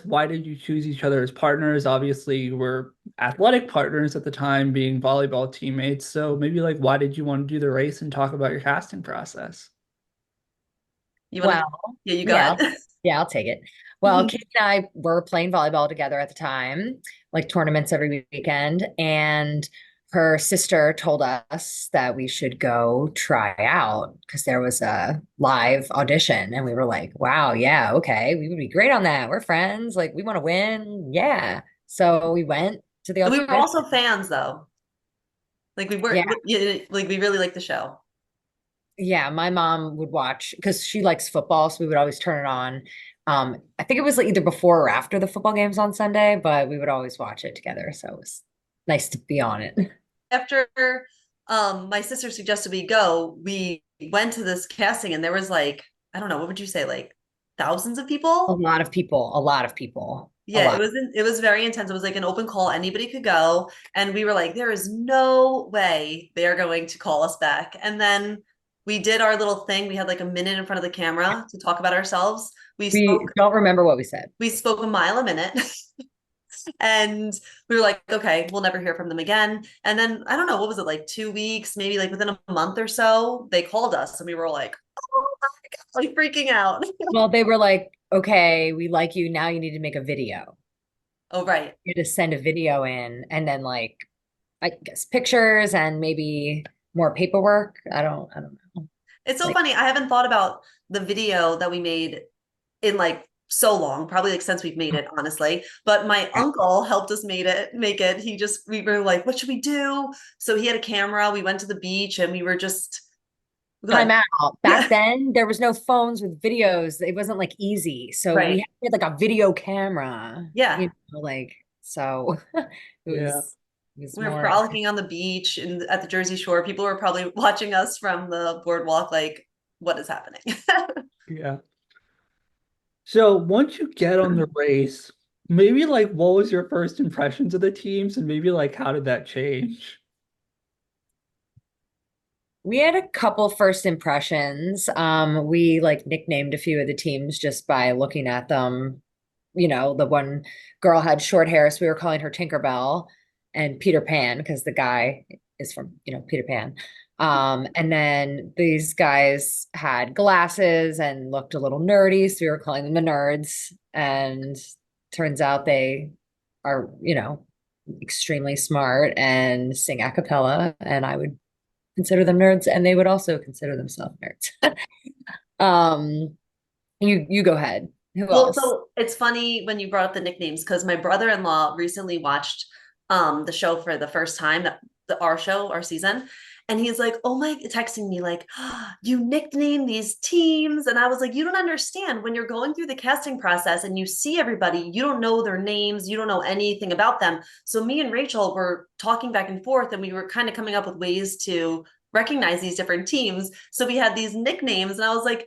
Why did you choose each other as partners? Obviously, you were athletic partners at the time, being volleyball teammates. So maybe like, why did you want to do the race and talk about your casting process? You want to? Well, Yeah, you go yeah, ahead. yeah, I'll take it. Well, Kate and I were playing volleyball together at the time, like tournaments every weekend, and her sister told us that we should go try out because there was a live audition, and we were like, "Wow, yeah, okay, we would be great on that. We're friends, like we want to win, yeah." So we went to the We were audition. also fans, though. Like we Yeah, were, yeah, like we really liked the show. yeah, my mom would watch because she likes football, so we would always turn it on. I think it was like either before or after the football games on Sunday, but we would always watch it together. So it was nice to be on it. After my sister suggested we go, we went to this casting, and there was like, I don't know, what would you say, like thousands of A people? lot of people, a lot of people, a Yeah, lot. it was very intense. It was like an open call, anybody could go, and we were like, there is no way they're going to call us back. And then we did our little thing. We had like a minute in front of the camera to talk about ourselves. We We spoke don't remember what we said. we spoke a mile a minute. And we were like, okay, we'll never hear from them again. And then I don't know, what was it, like 2 weeks, maybe like within a month or so, they called us and we were like, oh my God, like freaking out. Well, they were like, okay, we like you. Now you need to make a video. Oh, right. You just send a video in and then like, I guess pictures and maybe more paperwork. I don't know. It's so Like, funny. I haven't thought about the video that we made in like so long, probably like since we've made it, honestly. But my uncle helped us make it. We were like, what should we do? So he had a camera. We went to the beach and we were just time good. out. Back Yeah. then, there was no phones with videos. It wasn't like easy. So Right. we had like a video camera, Yeah. like so Yeah. We it was were more frolicking on the beach and at the Jersey Shore. People were probably watching us from the boardwalk, like, what is happening? Yeah. So once you get on the race, maybe like what was your first impressions of the teams and maybe like how did that change? we had a couple first impressions. We like nicknamed a few of the teams just by looking at them. The one girl had short hair, so we were calling her Tinkerbell and Peter Pan because the guy is from, Peter Pan. And then these guys had glasses and looked a little nerdy, so we were calling them the nerds. And turns out they are, extremely smart and sing a cappella, and I would consider them nerds, and they would also consider themselves nerds. Um, you go ahead. Who Well, else? so it's funny when you brought up the nicknames because my brother-in-law recently watched the show for the first time, our show, our season. And he's like, oh my, texting me like, "Ah, you nickname these teams." And I was like, you don't understand when you're going through the casting process and you see everybody, you don't know their names, you don't know anything about them. So me and Rachel were talking back and forth and we were kind of coming up with ways to recognize these different teams. So we had these nicknames and I was like,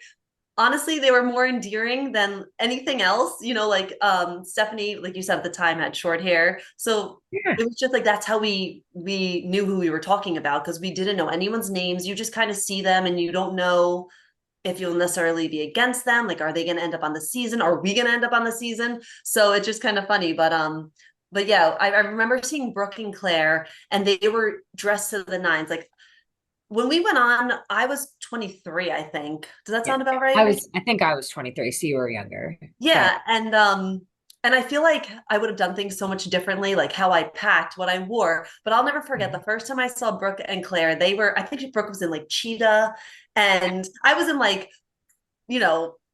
honestly, they were more endearing than anything else. Like Stephanie, like you said at the time, had short hair. So Yeah. it was just like that's how we knew who we were talking about because we didn't know anyone's names. You just kind of see them and you don't know if you'll necessarily be against them. Like, are they gonna end up on the season? Are we gonna end up on the season? So it's just kind of funny. But yeah, I remember seeing Brooke and Claire, and they were dressed to the nines. Like when we went on, I was 23, I think. Does that Yeah. sound about right, Rachel? I think I was 23, so you were younger. But Yeah, and I feel like I would have done things so much differently, like how I packed, what I wore. But I'll never forget the first time I saw Brooke and Claire. I think Brooke was in like cheetah, and I was in like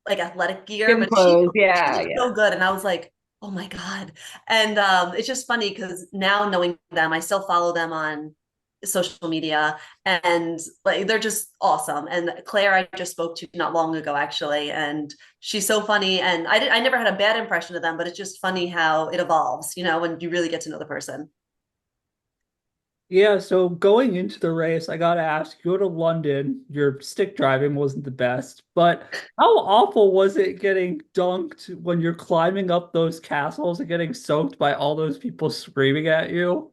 athletic gear, gym but she clothes, she yeah, looked yeah. so good, and I was like, oh my God. And it's just funny because now knowing them, I still follow them on social media and like they're just awesome. And Claire I just spoke to not long ago actually, and she's so funny. And I never had a bad impression of them, but it's just funny how it evolves, when you really get to know the person. Yeah, so going into the race, I gotta ask, you go to London, your stick driving wasn't the best, but how awful was it getting dunked when you're climbing up those castles and getting soaked by all those people screaming at you?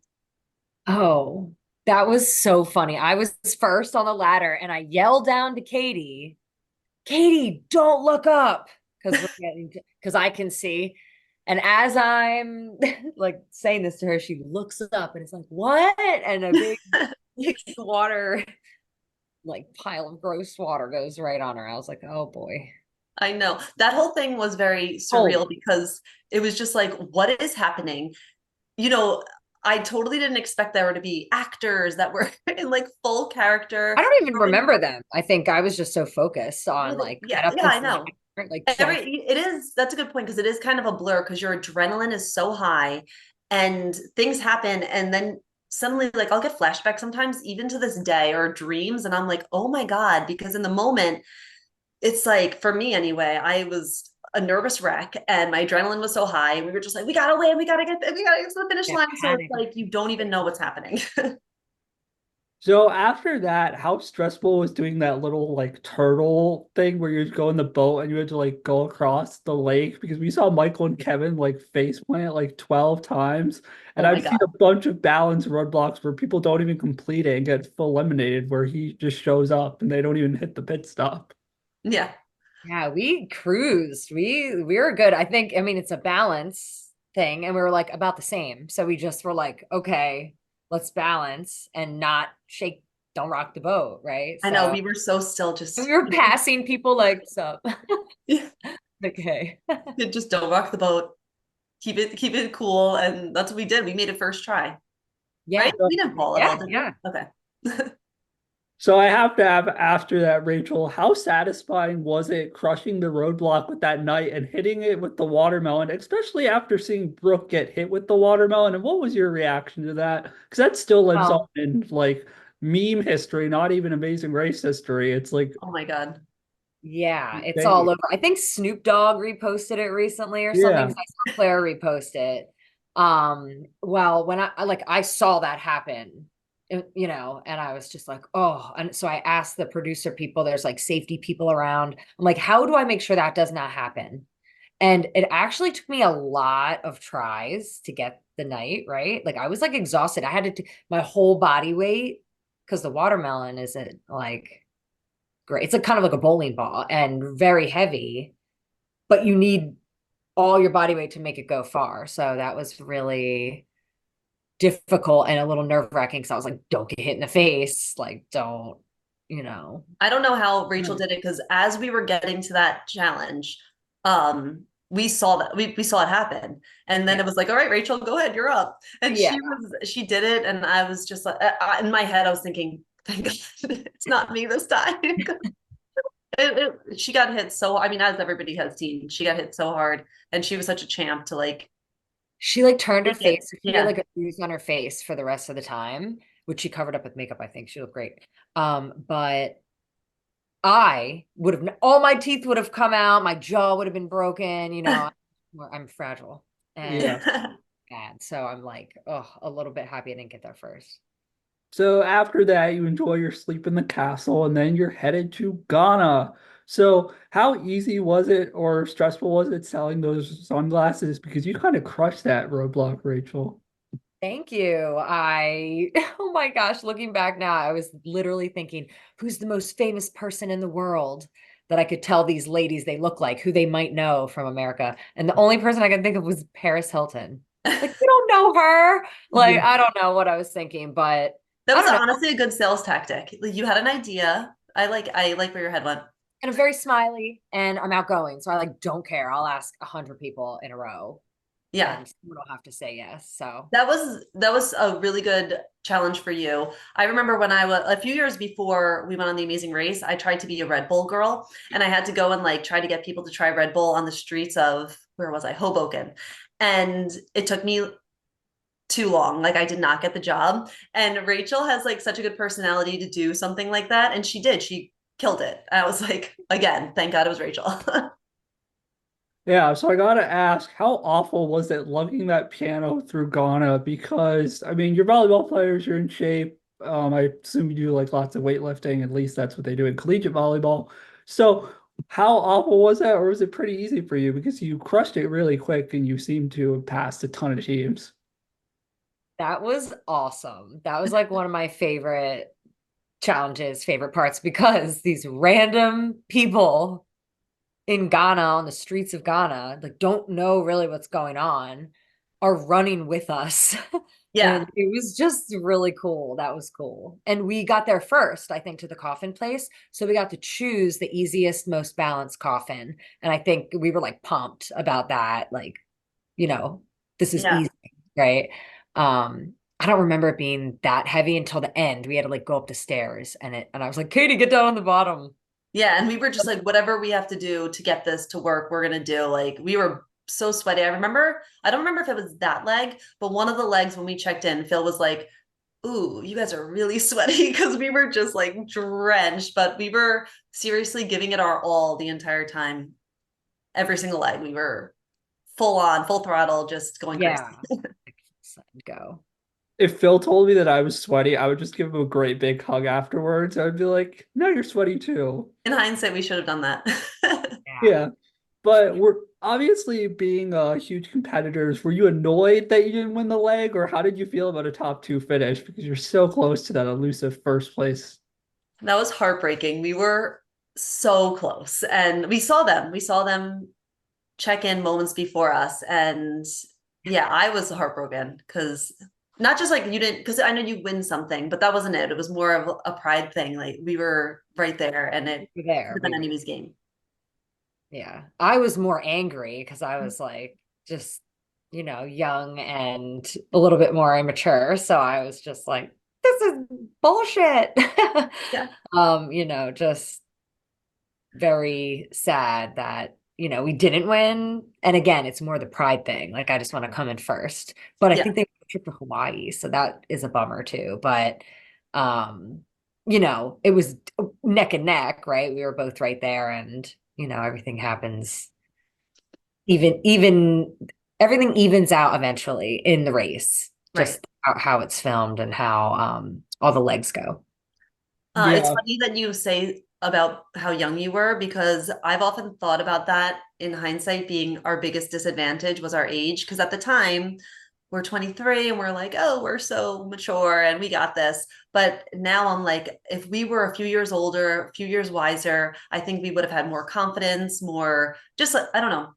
Oh, That was so funny. I was first on the ladder and I yelled down to Katie, Katie, don't look up because I can see. And as I'm like saying this to her, she looks up and it's like, what? And a big water, like pile of gross water goes right on her. I was like, oh boy. I know that whole thing was very Cold. surreal because it was just like, what is happening? You know, I totally didn't expect there to be actors that were in like full I character. don't even remember them. I think I was just so focused on Really? like, I Yeah, don't yeah, think I know. like Every 12. it is that's a good point because it is kind of a blur because your adrenaline is so high and things happen and then suddenly like I'll get flashbacks sometimes even to this day or dreams and I'm like, "Oh my God," because in the moment it's like for me anyway, I was a nervous wreck and my adrenaline was so high and we were just like, "We got to win, we got to get to the finish Yeah, line." So it's panic. like you don't even know what's happening. So after that, how stressful was doing that little like turtle thing where you go in the boat and you had to like go across the lake? Because we saw Michael and Kevin like face plant like 12 times. And Oh my I've seen God. a bunch of balance roadblocks where people don't even complete it and get full eliminated, where he just shows up and they don't even hit the pit stop. Yeah. Yeah, we cruised. We were good. I think, I mean, it's a balance thing, and we were like about the same. So we just were like, okay, let's balance and not shake, don't rock the boat, right? I know So we were so still and just we were passing people like, sup? yeah, Okay. just don't rock the boat. Keep it cool and that's what we did. We made it first try. Yeah. Right? We didn't fall at all, Yeah, did we? yeah. Okay. So I have to have after that, Rachel, how satisfying was it crushing the roadblock with that knight and hitting it with the watermelon, especially after seeing Brooke get hit with the watermelon? And what was your reaction to that? Because that still lives on Well, in like meme history, not even Amazing Race history. It's like Oh my God. yeah, it's insane. all over. I think Snoop Dogg reposted it recently or something Yeah. 'cause I saw Claire repost it. Well, when like I saw that happen, you know, and I was just like, oh, and so I asked the producer people, there's like safety people around. I'm like, how do I make sure that does not happen? And it actually took me a lot of tries to get the night, right? Like I was like exhausted. I had to my whole body weight because the watermelon isn't like great. It's like kind of like a bowling ball and very heavy, but you need all your body weight to make it go far. So that was really difficult and a little nerve-wracking because I was like, don't get hit in the face. Like, don't, you know. I don't know how Rachel Mm. did it because as we were getting to that challenge, we saw that we saw it happen. And then Yeah. it was like, all right, Rachel, go ahead, you're up. And Yeah. she did it. And I was just like, in my head, I was thinking, thank God it's not me this time. She got hit so, I mean, as everybody has seen, she got hit so hard and she was such a champ to like She like turned her take it. face. She had Yeah. like a bruise on her face for the rest of the time, which she covered up with makeup, I think. She looked great. But I would have all my teeth would have come out, my jaw would have been broken, you know. I'm fragile and Yeah. bad. So I'm like, oh, a little bit happy I didn't get there first. So after that, you enjoy your sleep in the castle, and then you're headed to Ghana. So how easy was it or stressful was it selling those sunglasses? Because you kind of crushed that roadblock, Rachel. Thank you. Oh my gosh, looking back now, I was literally thinking, who's the most famous person in the world that I could tell these ladies they look like, who they might know from America? And the only person I could think of was Paris Hilton. Like, you don't know her. Like, Yeah. I don't know what I was thinking, but That I was don't know. honestly a good sales tactic. Like you had an idea. I like where your head went. And I'm very smiley and I'm outgoing. So I like don't care. I'll ask 100 people in a row Yeah. and someone will have to say yes. So That was a really good challenge for you. I remember when I was a few years before we went on the Amazing Race, I tried to be a Red Bull girl and I had to go and like try to get people to try Red Bull on the streets of where was I? Hoboken. And it took me too long. Like I did not get the job. And Rachel has like such a good personality to do something like that. And she did. She killed it. And I was like, again, thank God it was Rachel. Yeah, so I gotta ask, how awful was it lugging that piano through Ghana? Because I mean, you're volleyball players, you're in shape. I assume you do like lots of weightlifting. At least that's what they do in collegiate volleyball. So, how awful was that, or was it pretty easy for you because you crushed it really quick and you seem to have passed a ton of teams? that was awesome. That was like one of my favorite challenges, favorite parts because these random people in Ghana, on the streets of Ghana, like don't know really what's going on, are running with us. Yeah. And it was just really cool. That was cool. And we got there first, I think, to the coffin place. So we got to choose the easiest, most balanced coffin. And I think we were like pumped about that. Like, you know, this is Yeah. easy, right? I don't remember it being that heavy until the end. We had to like go up the stairs and I was like, Katie, get down on the bottom. Yeah. And we were just like, whatever we have to do to get this to work, we're going to do. Like, we were so sweaty. I don't remember if it was that leg, but one of the legs when we checked in, Phil was like, ooh, you guys are really sweaty because we were just like drenched, but we were seriously giving it our all the entire time. Every single leg, we were full on, full throttle, just going crazy. Yeah. Go. If Phil told me that I was sweaty, I would just give him a great big hug afterwards. I would be like, no, you're sweaty too. In hindsight, we should have done that. Yeah. Yeah. But we're obviously being huge competitors. Were you annoyed that you didn't win the leg, or how did you feel about a top two finish? Because you're so close to that elusive first place. That was heartbreaking. We were so close and we saw them check in moments before us. And yeah, I was heartbroken because not just like you didn't, because I know you win something, but that wasn't it. It was more of a pride thing. Like we were right there and it We were could there. have been anybody's game. Yeah. I was more angry because I was like just, young and a little bit more immature. So I was just like, this is bullshit. Yeah. Just very sad that, we didn't win. And again, it's more the pride thing. Like I just want to come in first. But I Yeah. think they trip to Hawaii, so that is a bummer too. But it was neck and neck, right? We were both right there, and everything happens even everything evens out eventually in the race, Right. just how it's filmed and how all the legs go. It's Yeah. funny that you say about how young you were because I've often thought about that in hindsight being our biggest disadvantage was our age. Because at the time, we're 23 and we're like, oh, we're so mature and we got this. But now I'm like, if we were a few years older, a few years wiser, I think we would have had more confidence, more just like, I don't know,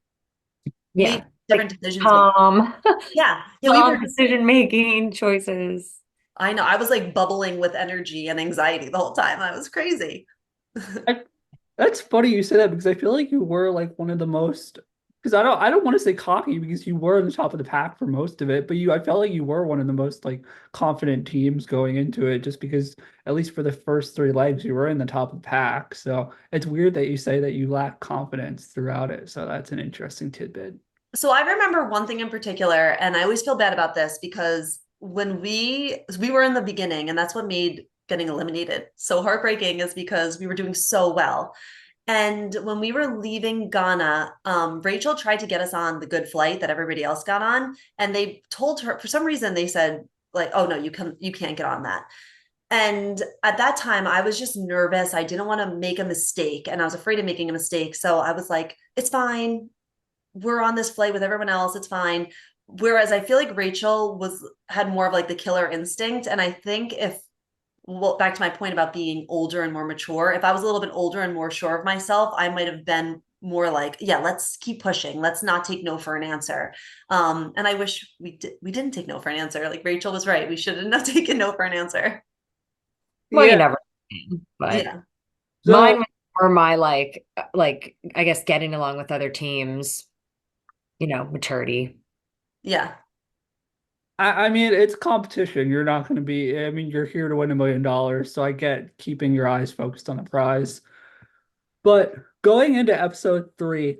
Yeah, made like different decisions. calm, Yeah. Yeah. We were, calm decision making choices. I know, I was like bubbling with energy and anxiety the whole time. I was crazy. I, that's funny you say that because I feel like you were like one of the most because I don't want to say cocky because you were on the top of the pack for most of it, but I felt like you were one of the most like confident teams going into it just because at least for the first three legs you were in the top of the pack. So it's weird that you say that you lack confidence throughout it. So that's an interesting tidbit. So I remember one thing in particular, and I always feel bad about this because when we were in the beginning, and that's what made getting eliminated so heartbreaking, is because we were doing so well. And when we were leaving Ghana, Rachel tried to get us on the good flight that everybody else got on, and they told her for some reason they said like, "Oh no, you can't get on that." And at that time, I was just nervous. I didn't want to make a mistake, and I was afraid of making a mistake. So I was like, "It's fine, we're on this flight with everyone else, it's fine." Whereas I feel like Rachel had more of like the killer instinct. And I think if, well, back to my point about being older and more mature, if I was a little bit older and more sure of myself, I might have been more like, yeah, let's keep pushing. Let's not take no for an answer. And I wish we didn't take no for an answer. Like Rachel was right. We shouldn't have taken no for an answer. Well, you Yeah. never can, but Yeah. mine So was more my like I guess getting along with other teams, maturity. Yeah. I mean, it's competition. You're not going to be, I mean, you're here to win $1 million. So I get keeping your eyes focused on the prize. But going into episode three,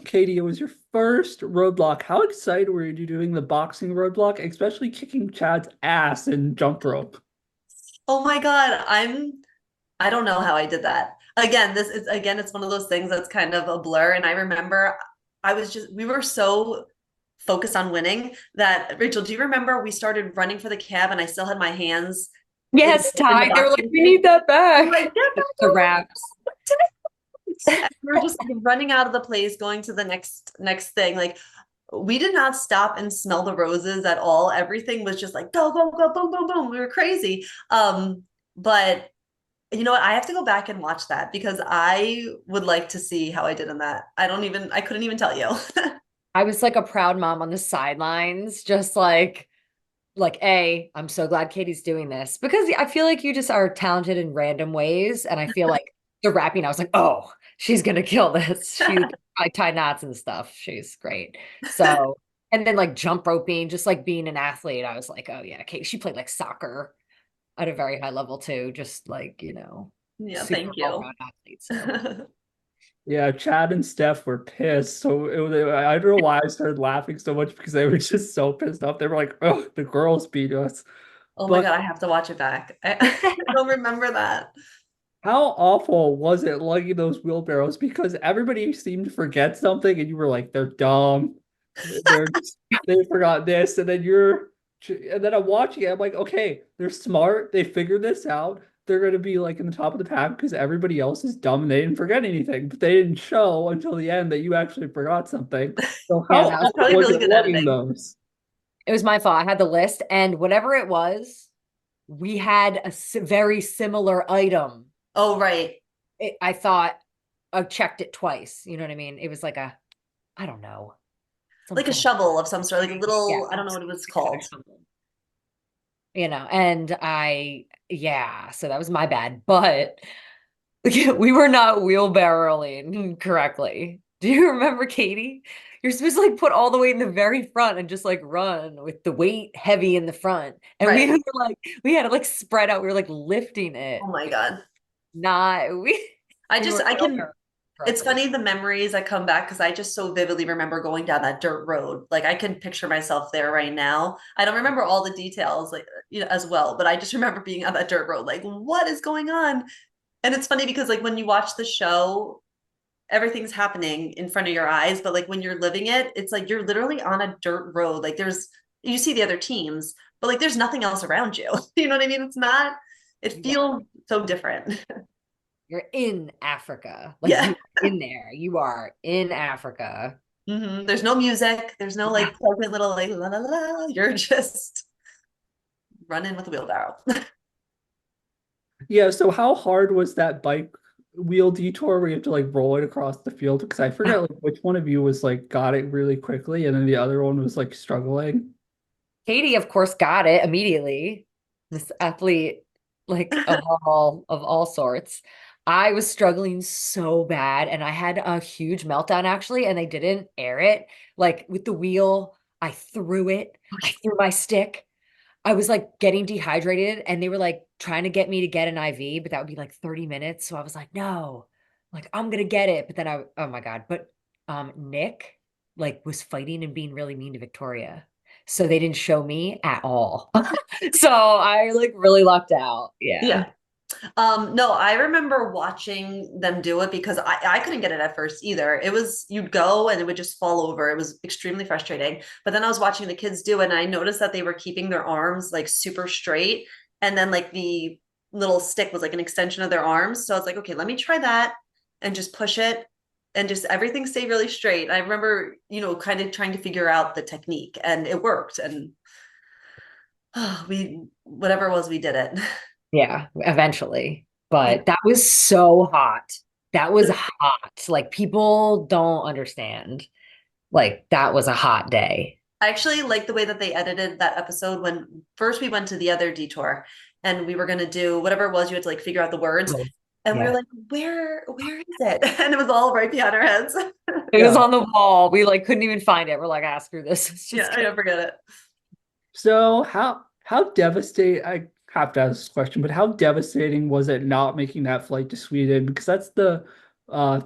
Katie, it was your first roadblock. How excited were you doing the boxing roadblock, especially kicking Chad's ass in jump rope? Oh my God. I don't know how I did that. It's one of those things that's kind of a blur. And I remember we were so focused on winning that, Rachel, do you remember we started running for the cab and I still had my hands Yes, in the Ty, they were like, boxing we thing? need that back. Like, yeah, The wraps. and we were just like running out of the place, going to the next thing. Like we did not stop and smell the roses at all. Everything was just like go, go, go, boom, boom, boom. We were crazy. But You know what? I have to go back and watch that because I would like to see how I did in that. I couldn't even tell you. I was like a proud mom on the sidelines, just I'm so glad Katie's doing this because I feel like you just are talented in random ways. And I feel like the rapping, I was like, oh, she's gonna kill this. I tie knots and stuff. She's great. So, and then like jump roping, just like being an athlete, I was like, oh yeah, Katie, she played like soccer at a very high level too, just like, Yeah, super thank you. all-around athlete. So Yeah, Chad and Steph were pissed. So I don't know why I started laughing so much because they were just so pissed off. They were like, "Oh, the girls beat us." Oh my But God, I have to watch it back. I don't remember that. how awful was it lugging those wheelbarrows? Because everybody seemed to forget something, and you were like, "They're dumb. They forgot this," and then I'm watching it. I'm like, "Okay, they're smart. They figured this out. They're gonna be like in the top of the pack because everybody else is dumb and they didn't forget anything, but they didn't show until the end that you actually forgot something." So yeah, how that was It's awful probably was really it good lugging editing. those? it was my fault. I had the list and whatever it was, we had a very similar item. Oh, right. I thought I checked it twice. You know what I mean? It was like I don't know, some Like a sort of, shovel of some sort, like a yeah, little, I don't know some what it was kind of called. shovel, and yeah, so that was my bad, but we were not wheelbarrowing correctly. Do you remember, Katie? You're supposed to like put all the weight in the very front and just like run with the weight heavy in the front. And we Right. were like, we had to like spread out. We were like lifting Oh it. my God. Not we I weren't can, wheelbarrowing it's correctly. funny the memories that come back because I just so vividly remember going down that dirt road. Like I can picture myself there right now. I don't remember all the details like as well, but I just remember being on that dirt road. Like, what is going on? And it's funny because like when you watch the show, everything's happening in front of your eyes, but like when you're living it, it's like you're literally on a dirt road. Like you see the other teams, but like there's nothing else around you. You know what I mean? It You are. feels so different. You're in Africa. Like Yeah. you are in there. You are in Africa. There's no music. There's no Yeah. like pleasant little like la la la. La. You're just running with a wheelbarrow. Yeah, so how hard was that bike wheel detour where you have to like roll it across the field? Because I forget like which one of you was like got it really quickly and then the other one was like struggling. Katie, of course, got it immediately. This athlete, like of all sorts. I was struggling so bad, and I had a huge meltdown actually, and they didn't air it. Like with the wheel, I threw it. I threw my stick. I was like getting dehydrated, and they were like trying to get me to get an IV, but that would be like 30 minutes. So I was like, no, like I'm gonna get it. But then oh my God. But Nick like was fighting and being really mean to Victoria. So they didn't show me at all. So I like really lucked out. Yeah. Yeah. No, I remember watching them do it because I couldn't get it at first either. It was you'd go and it would just fall over. It was extremely frustrating. But then I was watching the kids do it and I noticed that they were keeping their arms like super straight. And then like the little stick was like an extension of their arms. So I was like, okay, let me try that and just push it and just everything stayed really straight. I remember, kind of trying to figure out the technique and it worked. And whatever it was, we did it. Yeah, eventually. Yeah. But that was so hot. That was hot. Like people don't understand. Like that was a hot day. I actually like the way that they edited that episode when first we went to the other detour and we were going to do whatever it was you had to like figure out the words and we were Yeah. like where is it and it was all right behind our heads. It was Yeah. on the wall. We like couldn't even find it. We're like, ah, screw this. It's Yeah, just I don't forget it. So how devastating I have to ask this question, but how devastating was it not making that flight to Sweden? Because that's the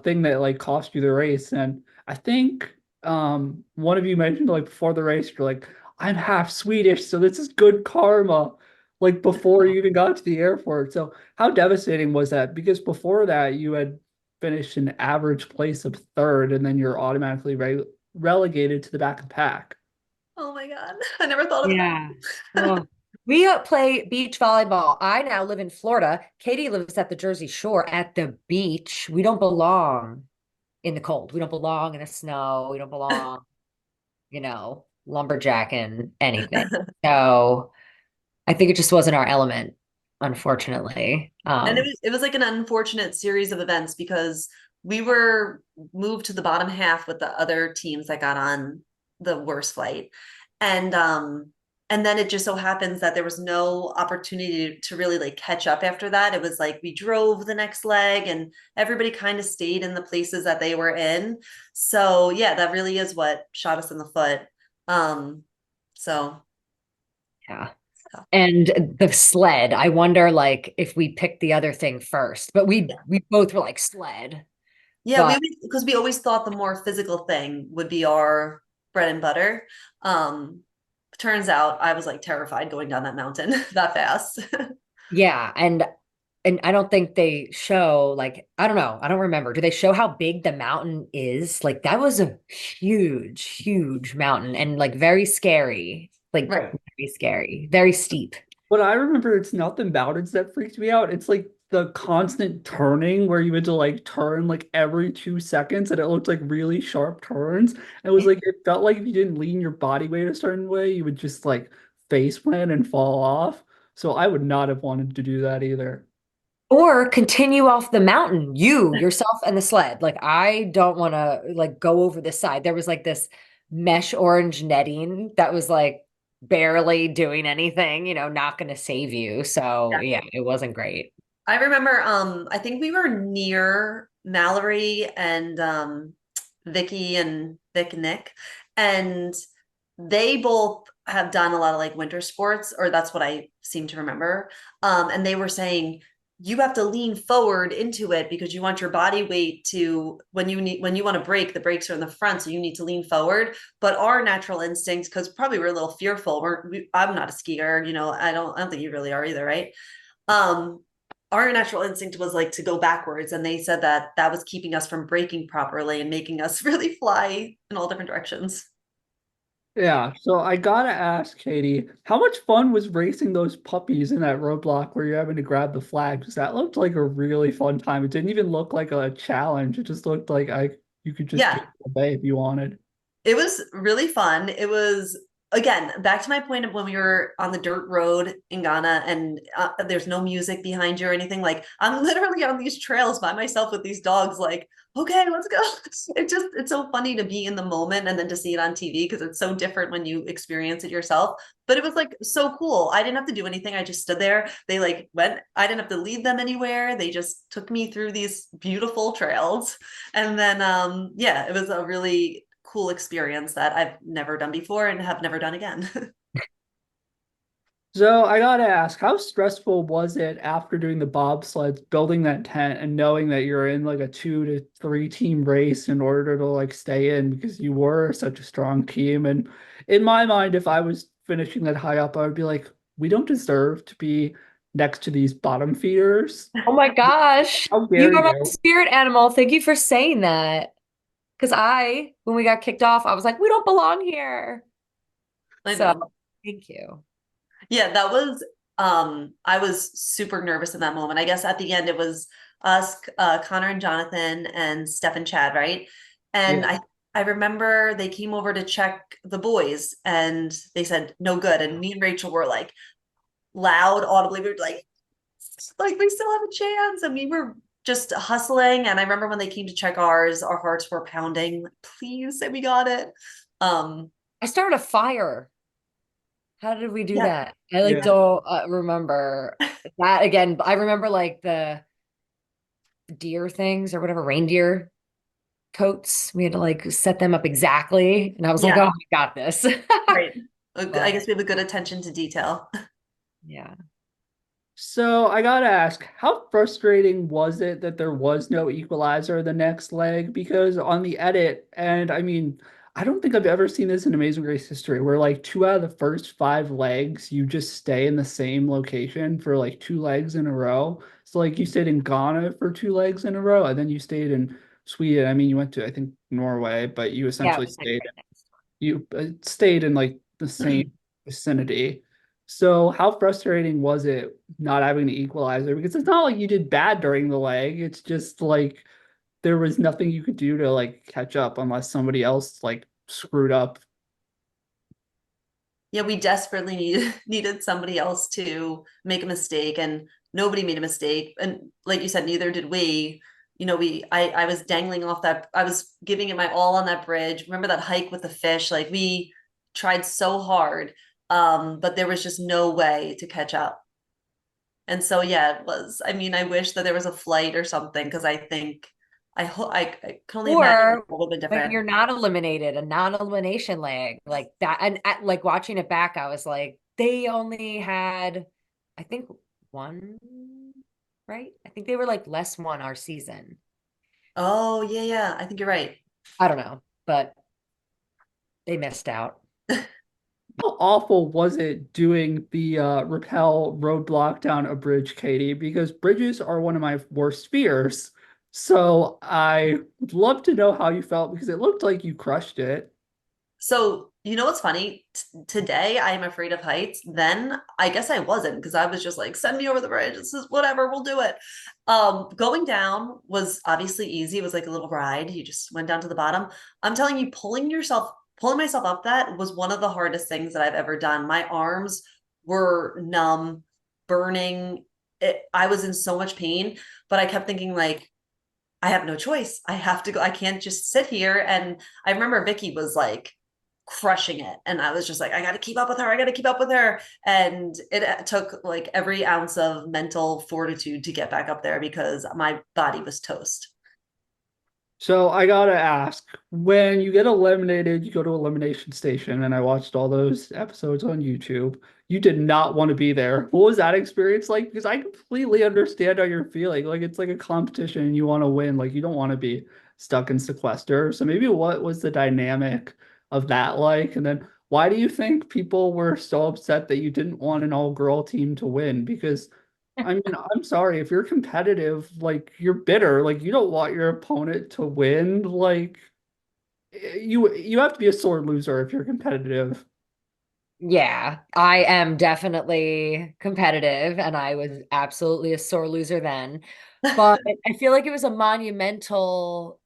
thing that like cost you the race. And I think one of you mentioned like before the race, you're like, I'm half Swedish, so this is good karma, like before you even got to the airport. So how devastating was that? Because before that you had finished an average place of third, and then you're automatically relegated to the back of the pack. Oh my God. I never thought of that. yeah. Oh. We play beach volleyball. I now live in Florida. Katie lives at the Jersey Shore at the beach. We don't belong in the cold. We don't belong in the snow. We don't belong, lumberjacking anything. So I think it just wasn't our element. unfortunately. And it was like an unfortunate series of events because we were moved to the bottom half with the other teams that got on the worst flight. And and then it just so happens that there was no opportunity to really like catch up after that. It was like we drove the next leg and everybody kind of stayed in the places that they were in. So yeah, that really is what shot us in the foot. Um so Yeah. And the sled, I wonder like if we picked the other thing first, but we both were like sled. yeah, But because we always thought the more physical thing would be our bread and butter. Um, Turns out I was like terrified going down that mountain that fast. yeah, and I don't think they show like I don't know, I don't remember. Do they show how big the mountain is? Like that was a huge, huge mountain and like very scary. Like Right. very scary, very steep. But I remember it's not the mountains that freaked me out. It's like the constant turning where you had to like turn like every 2 seconds and it looked like really sharp turns. It was like it felt like if you didn't lean your body weight a certain way, you would just like face plant and fall off. So I would not have wanted to do that either. Or continue off the mountain, you yourself and the sled. Like I don't want to like go over the side. There was like this mesh orange netting that was like barely doing anything, not going to save you. So Yeah. yeah, it wasn't great. I remember I think we were near Mallory and Vicky and Vic Nick, and they both have done a lot of like winter sports, or that's what I seem to remember. And they were saying you have to lean forward into it because you want your body weight to when you want to brake, the brakes are in the front, so you need to lean forward. But our natural instincts, because probably we're a little fearful, I'm not a skier, I don't think you really are either, right? Um, our natural instinct was like to go backwards, and they said that that was keeping us from braking properly and making us really fly in all different directions. Yeah, so I gotta ask, Katie, how much fun was racing those puppies in that roadblock where you're having to grab the flag? Because that looked like a really fun time. It didn't even look like a challenge. It just looked like you could just do Yeah, it all day if you wanted. it was really fun. It was, again, back to my point of when we were on the dirt road in Ghana and there's no music behind you or anything. Like, I'm literally on these trails by myself with these dogs, like, okay, let's go. It's so funny to be in the moment and then to see it on TV because it's so different when you experience it yourself. But it was like so cool. I didn't have to do anything. I just stood there. They like went, I didn't have to lead them anywhere. They just took me through these beautiful trails. And then, yeah, it was a really cool experience that I've never done before and have never done again. So I gotta ask, how stressful was it after doing the bobsleds, building that tent and knowing that you're in like a 2 to 3 team race in order to like stay in because you were such a strong team? And in my mind, if I was finishing that high up, I would be like, we don't deserve to be next to these bottom feeders. Oh my gosh. How You dare are my you? spirit animal. Thank you for saying that. Because when we got kicked off, I was like, we don't belong here. I So know. thank you. Yeah, that was I was super nervous in that moment. I guess at the end it was us, Connor and Jonathan and Steph and Chad, right? And Yeah. I remember they came over to check the boys and they said no good. And me and Rachel were like loud, audibly, we were like we still have a chance. And we were just hustling. And I remember when they came to check ours, our hearts were pounding, like, please say we got it. Um, I started a fire. How did we do yeah, that? I like Yeah. don't remember that again. I remember like the deer things or whatever, reindeer coats. We had to like set them up exactly. And I was like, yeah, oh, we got this. right. I But guess we have a good attention to detail. yeah. So I gotta ask, how frustrating was it that there was no equalizer the next leg? Because on the edit, and I mean, I don't think I've ever seen this in Amazing Race history, where like 2 out of the first 5 legs, you just stay in the same location for like 2 legs in a row. So like you stayed in Ghana for 2 legs in a row, and then you stayed in Sweden. I mean, you went to I think Norway, but you Yeah, it essentially was like right next. stayed in like the same vicinity. So how frustrating was it not having the equalizer? Because it's not like you did bad during the leg. It's just like there was nothing you could do to like catch up unless somebody else like screwed up. Yeah, we desperately needed somebody else to make a mistake, and nobody made a mistake. And like you said, neither did we. You know, I was dangling off that, I was giving it my all on that bridge. Remember that hike with the fish? Like we tried so hard, but there was just no way to catch up. And so yeah, it was. I mean, I wish that there was a flight or something because I think I can only imagine it Or would have been when different. you're not eliminated, a non-elimination leg like that. And like watching it back, I was like, they only had, I think, one, right? I think they were like less one our season. Oh yeah, yeah. I think you're right. I don't know, but they missed out. How awful was it doing the rappel roadblock down a bridge, Katie? Because bridges are one of my worst fears. So I would love to know how you felt because it looked like you crushed it. So, you know what's funny? Today I am afraid of heights. Then I guess I wasn't because I was just like, send me over the bridge. This is whatever, we'll do it. Going down was obviously easy. It was like a little ride. You just went down to the bottom. I'm telling you, pulling myself up that was one of the hardest things that I've ever done. My arms were numb, burning. I was in so much pain, but I kept thinking like, I have no choice. I have to go. I can't just sit here. And I remember Vicky was like crushing it. And I was just like, I got to keep up with her. I got to keep up with her. And it took like every ounce of mental fortitude to get back up there because my body was toast. So I gotta ask, when you get eliminated, you go to Elimination Station, and I watched all those episodes on YouTube. You did not want to be there. What was that experience like? Because I completely understand how you're feeling. Like it's like a competition and you want to win. Like you don't want to be stuck in sequester. So maybe what was the dynamic of that like? And then why do you think people were so upset that you didn't want an all-girl team to win? Because I mean, I'm sorry, if you're competitive, like you're bitter, like you don't want your opponent to win. Like you have to be a sore loser if you're competitive. Yeah, I am definitely competitive and I was absolutely a sore loser then. But I feel like it was a Achievement.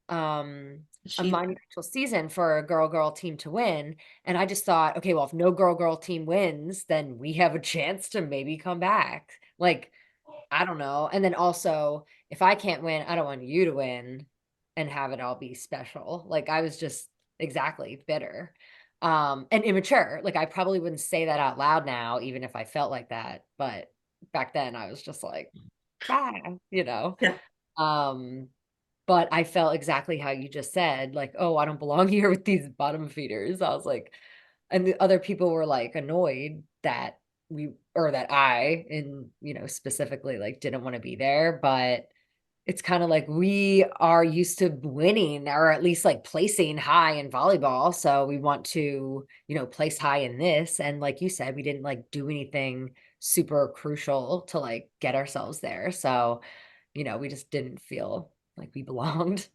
monumental season for a girl team to win. And I just thought, okay, well, if no girl team wins, then we have a chance to maybe come back. Like, I don't know. And then also, if I can't win, I don't want you to win and have it all be special. Like I was just exactly bitter. And immature. Like I probably wouldn't say that out loud now, even if I felt like that. But back then I was just like, ah, you know. Yeah. Um, but I felt exactly how you just said, like, oh, I don't belong here with these bottom feeders. I was like, and the other people were like annoyed that we or that I and specifically like didn't want to be there, but it's kind of like we are used to winning or at least like placing high in volleyball, so we want to place high in this, and like you said, we didn't like do anything super crucial to like get ourselves there, so we just didn't feel like we belonged.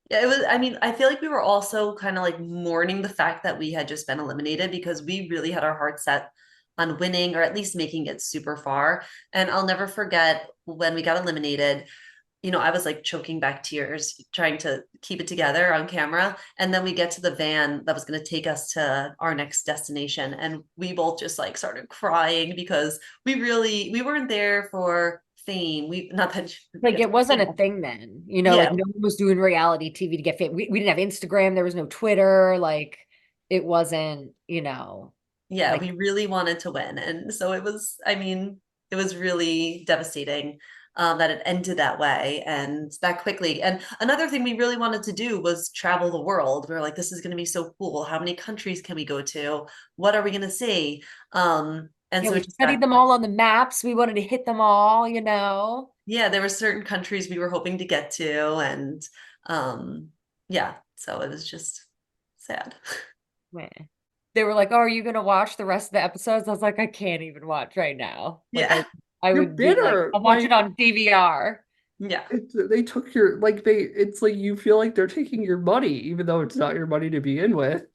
Yeah, it was, I mean, I feel like we were also kind of like mourning the fact that we had just been eliminated because we really had our hearts set on winning or at least making it super far. And I'll never forget when we got eliminated, I was like choking back tears, trying to keep it together on camera. And then we get to the van that was going to take us to our next destination. And we both just like started crying because we weren't there for fame. Not that, Like it wasn't a thing then, like yeah, no one was doing reality TV to get famous. We didn't have Instagram, there was no Twitter, like it wasn't, yeah, like we really wanted to win. And so it was, I mean, it was really devastating that it ended that way and that quickly. And another thing we really wanted to do was travel the world. We were like, this is going to be so cool. How many countries can we go to? What are we going to see? And yeah, so we it just got, studied them all on the maps. We wanted to hit them all. yeah, there were certain countries we were hoping to get to. And um, yeah, so it was just sad. Meh. They were like, "Oh, are you gonna watch the rest of the episodes?" I was like, "I can't even watch right now." Like Yeah. I You're would be like, bitter. "I'll watch it Like on DVR." Yeah. they took your like they it's like you feel like they're taking your money, even though it's not your money to begin with.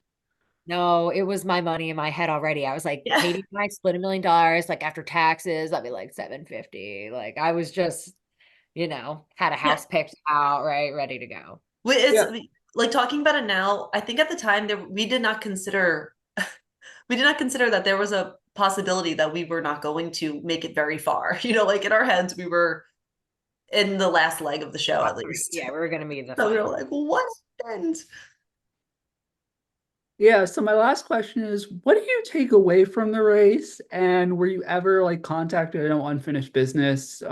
No, it was my money in my head already. I was like, Yeah. Katie and I split $1 million, like after taxes, I'd be like 750. Like I was just, had a Yeah. house picked out, right, ready to go. It's Yeah. like talking about it now. I think at the time there we did not consider we did not consider that there was a possibility that we were not going to make it very far. You know, like in our heads, we were in the last leg of the show at least. Yeah, we were gonna be in the So we were final. like, what happened? Yeah, so my last question is, what do you take away from the race? And were you ever like contacted? I know Unfinished Business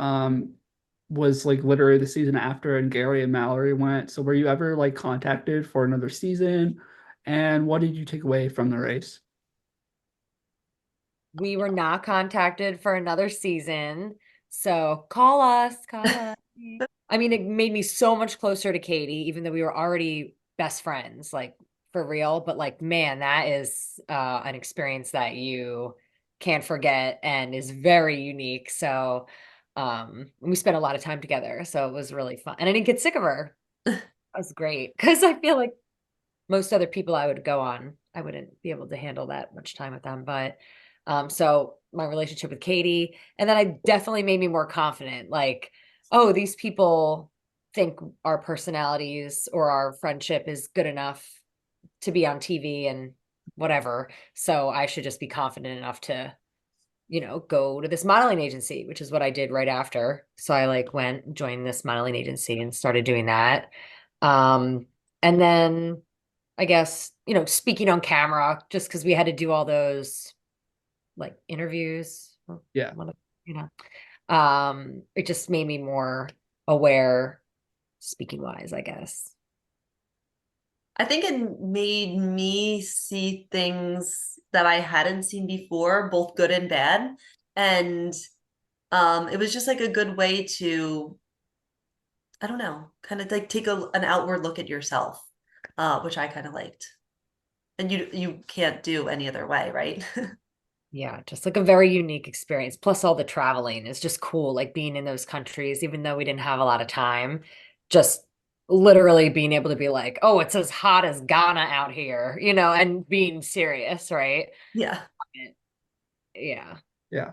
was like literally the season after and Gary and Mallory went. So were you ever like contacted for another season? And what did you take away from the race? We were not contacted for another season, so call us, call us. I mean, it made me so much closer to Katie, even though we were already best friends, like for real. But like, man, that is an experience that you can't forget and is very unique. So we spent a lot of time together, so it was really fun. And I didn't get sick of her. That was great because I feel like most other people I would go on, I wouldn't be able to handle that much time with them. But so my relationship with Katie, and then I definitely made me more confident. Like, oh, these people think our personalities or our friendship is good enough to be on TV and whatever. So I should just be confident enough to, go to this modeling agency, which is what I did right after. So I like went, joined this modeling agency and started doing that. Um, and then I guess, speaking on camera, just because we had to do all those like interviews, Yeah. you it just made me more aware speaking wise, I guess. I think it made me see things that I hadn't seen before, both good and bad. And it was just like a good way to, I don't know, kind of like take an outward look at yourself, which I kind of liked. And you can't do any other way, right? Yeah, just like a very unique experience. Plus all the traveling is just cool, like being in those countries, even though we didn't have a lot of time, just literally being able to be like, oh, it's as hot as Ghana out here, and being serious, right? Yeah. Yeah. Yeah.